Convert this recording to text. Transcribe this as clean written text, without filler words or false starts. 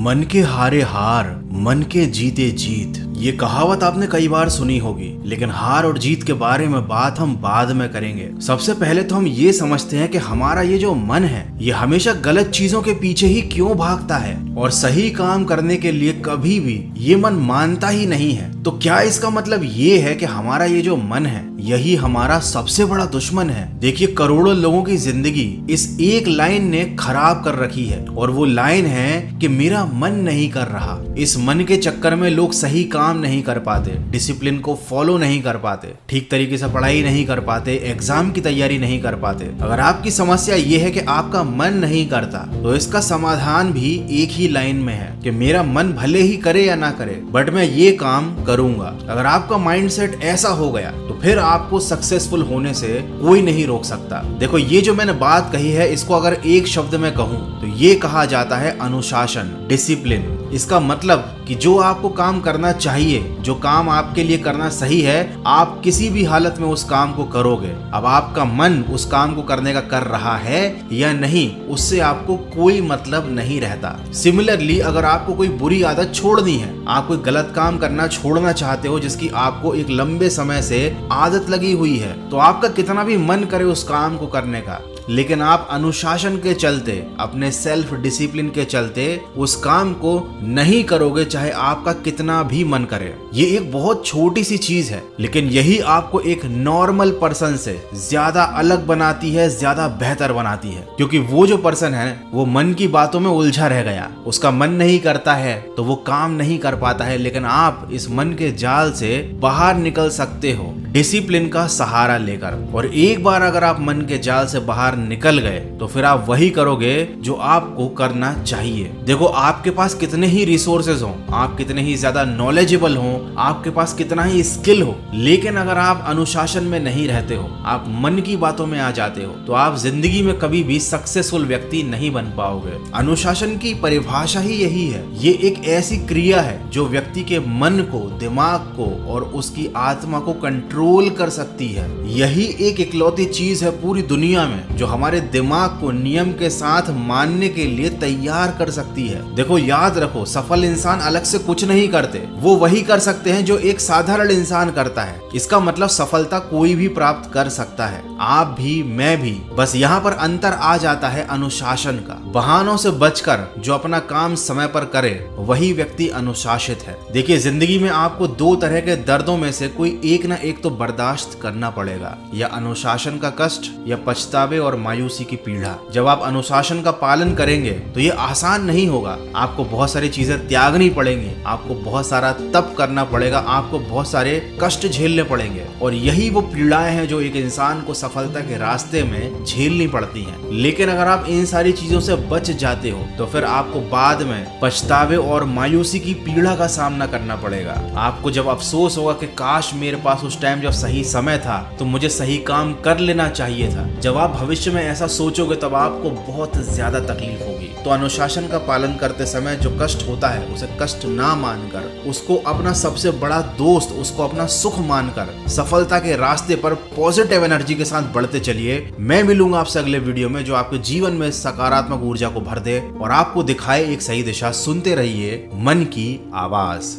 मन के हारे हार, मन के जीते जीत। ये कहावत आपने कई बार सुनी होगी, लेकिन हार और जीत के बारे में बात हम बाद में करेंगे। सबसे पहले तो हम ये समझते हैं कि हमारा ये जो मन है ये हमेशा गलत चीजों के पीछे ही क्यों भागता है और सही काम करने के लिए कभी भी ये मन मानता ही नहीं है। तो क्या इसका मतलब ये है कि हमारा ये जो मन है यही हमारा सबसे बड़ा दुश्मन है? देखिए, करोड़ों लोगों की जिंदगी इस एक लाइन ने खराब कर रखी है और वो लाइन है कि मेरा मन नहीं कर रहा। इस मन के चक्कर में लोग सही काम नहीं कर पाते, डिसिप्लिन को फॉलो नहीं कर पाते, ठीक तरीके से पढ़ाई नहीं कर पाते, एग्जाम की तैयारी नहीं कर पाते। अगर आपकी समस्या ये है कि आपका मन नहीं करता, तो इसका समाधान भी एक ही लाइन में है कि मेरा मन भले ही करे या ना करे, बट मैं ये काम करूंगा। अगर आपका माइंडसेट ऐसा हो गया तो फिर आपको सक्सेसफुल होने से कोई नहीं रोक सकता। देखो, ये जो मैंने बात कही है इसको अगर एक शब्द में कहूं तो ये कहा जाता है अनुशासन, डिसिप्लिन। इसका मतलब कि जो आपको काम करना चाहिए, जो काम आपके लिए करना सही है, आप किसी भी हालत में उस काम को करोगे। अब आपका मन उस काम को करने का कर रहा है या नहीं, उससे आपको कोई मतलब नहीं रहता। सिमिलरली, अगर आपको कोई बुरी आदत छोड़नी है, आप कोई गलत काम करना छोड़ना चाहते हो जिसकी आपको एक लंबे समय से आदत लगी हुई है, तो आपका कितना भी मन करे उस काम को करने का, लेकिन आप अनुशासन के चलते, अपने सेल्फ डिसिप्लिन के चलते उस काम को नहीं करोगे, चाहे आपका कितना भी मन करे। ये एक बहुत छोटी सी चीज है, लेकिन यही आपको एक नॉर्मल पर्सन से ज्यादा अलग बनाती है, ज्यादा बेहतर बनाती है। क्योंकि वो जो पर्सन है वो मन की बातों में उलझा रह गया, उसका मन नहीं करता है तो वो काम नहीं कर पाता है। लेकिन आप इस मन के जाल से बाहर निकल सकते हो डिसिप्लिन का सहारा लेकर। और एक बार अगर आप मन के जाल से बाहर निकल गए तो फिर आप वही करोगे जो आपको करना चाहिए। देखो, आपके पास कितने ही रिसोर्सेज हो, आप कितने ही ज्यादा नॉलेजेबल हो, आपके पास कितना ही स्किल हो, लेकिन अगर आप अनुशासन में नहीं रहते हो, आप मन की बातों में आ जाते हो, तो आप जिंदगी में कभी भी सक्सेसफुल व्यक्ति नहीं बन पाओगे। अनुशासन की परिभाषा ही यही है। ये एक ऐसी क्रिया है जो व्यक्ति के मन को, दिमाग को और उसकी आत्मा को कंट्रोल कर सकती है। यही एक इकलौती चीज है पूरी दुनिया में जो हमारे दिमाग को नियम के साथ मानने के लिए तैयार कर सकती है। देखो, याद रखो, सफल इंसान अलग से कुछ नहीं करते, वो वही कर सकते हैं जो एक साधारण इंसान करता है। इसका मतलब सफलता कोई भी प्राप्त कर सकता है, आप भी, मैं भी। बस यहाँ पर अंतर आ जाता है अनुशासन का। बहानों से बचकर जो अपना काम समय पर करे वही व्यक्ति अनुशासित है। देखिए, जिंदगी में आपको दो तरह के दर्दों में से कोई एक ना एक तो बर्दाश्त करना पड़ेगा, या अनुशासन का कष्ट या पछतावे और मायूसी की पीड़ा। जब आप अनुशासन का पालन करेंगे तो ये आसान नहीं होगा, आपको बहुत सारी चीजें त्यागनी पड़ेंगी, आपको बहुत सारा तप करना पड़ेगा, आपको बहुत सारे कष्ट झेलने पड़ेंगे। और यही वो पीड़ाएं हैं जो एक इंसान को सफलता के रास्ते में झेलनी पड़ती हैं। लेकिन अगर आप इन सारी चीजों से बच जाते हो तो फिर आपको बाद में पछतावे और मायूसी की पीड़ा का सामना करना पड़ेगा। आपको जब अफसोस होगा कि काश मेरे पास उस टाइम जब सही समय था तो मुझे सही काम कर लेना चाहिए था। जब आप भविष्य में ऐसा सोचोगे तब आपको बहुत ज्यादा तकलीफ होगी। तो अनुशासन का पालन करते समय जो कष्ट होता है उसे कष्ट ना मानकर, उसको अपना सबसे बड़ा दोस्त, उसको अपना सुख मानकर सफलता के रास्ते पर पॉजिटिव एनर्जी के साथ बढ़ते चलिए। मैं मिलूंगा आपसे अगले वीडियो में जो आपके जीवन में सकारात्मक ऊर्जा को भर दे और आपको दिखाए एक सही दिशा। सुनते रहिए मन की आवाज।